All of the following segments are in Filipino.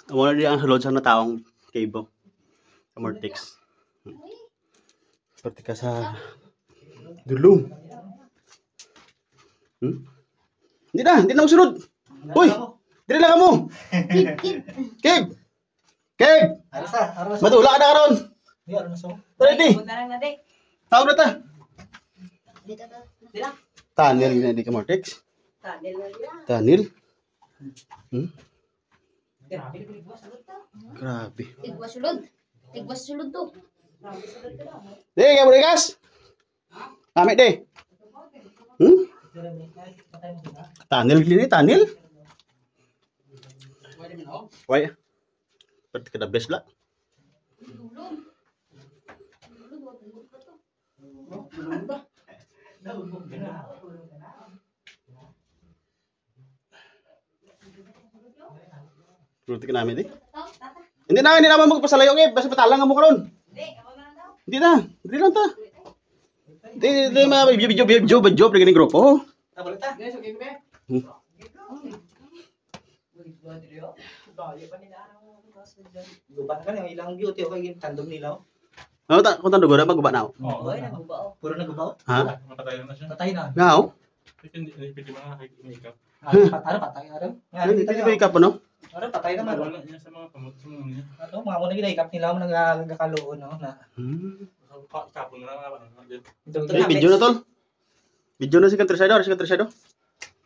Wala di ang sulod sa nataong cable. Sa Mortex. Pati ka sa dulong. Hindi na magsunod. Uy! Dili lang mo. Kib! Kib! Madula ka na karon. Ready? Tawag na ta. Tunnel na di ka Mortex. Tunnel. Grabe. Tigwas sulod to. Di, kaya mo ikas? Amit di. Tunnel gini, tunnel. Why? Pati ka na best la. Pati ka namin di. Hindi na magpasalayo eh. Basta patalang mo karon. Hindi lang ta. Hindi video pregini grupo. Gubat kan yung ilang beauty o kaya tandem nila. Ano ta kung tandugo na maguba na. Oo, nagubaw. Puro nagubaw. Ha? Matay na siya. Patay na. Ngao? Hindi mga makeup. Patay araw. Hindi ba ikap no? Araw patay naman. Wala niya sa mga kamot sa mga niya. Ano, mga muna ginahikap nila mo nagkakaluon no na. Kapon na lang Video na tol. Video na si Countryside,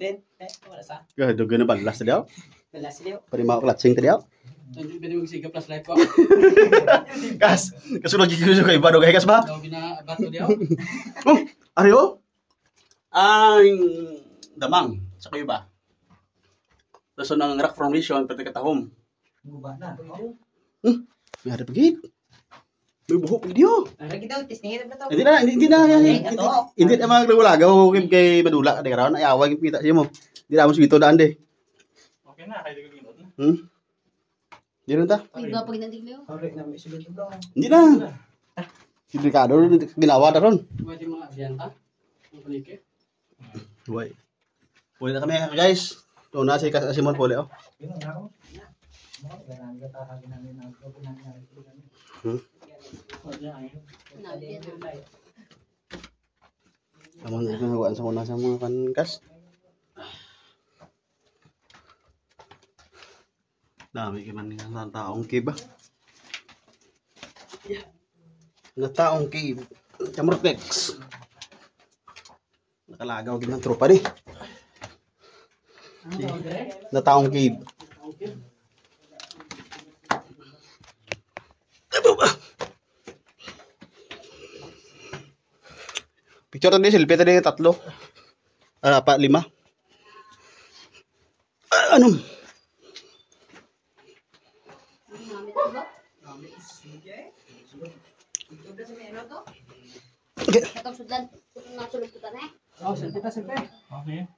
Then, wala sa. Gado gana balas tadi ako. Wala sila. Pari mau klatsing tadi ako. Hindi pwede magsiga plus life ko. Kas, kasunod gigiso kay bado kay kas ba? Daw binabato diyo. Oh, ariyo? Ang damang sa kayo ba? Lason ng rock formation pati katahom. Gubat na. May harap gid. May buhok video. Ara kita testingin na to. Hindi na maglagaw kay Madula kay karon ay awag kita siya mo. Hindi na mo swito daan de. Okay na, kaya di ko ginod na. Di rin ta? Iba pag nandig na yun. Sorry na may sulod ko. Hindi na. Si Ricardo ginawa na ron. Pwede mga abyanta. Ang palike. Uy. Uy na kami guys. Ito na si Simon Pole oh. Yun na ako. Ganaan ka tahagin namin ang problema namin. Naman nagawaan sa una sa mga kankas. Dami kaman ng taong kiba. Na taong kib. Camortex. Nakalagaw gid ng tropa di. Na taong kib. Picture tadi selfie tadi 3. 4, 5. Ano? Okay. Katong sudlan. Nasulod ko ta na eh. Oh, selfie ta selfie. Okay.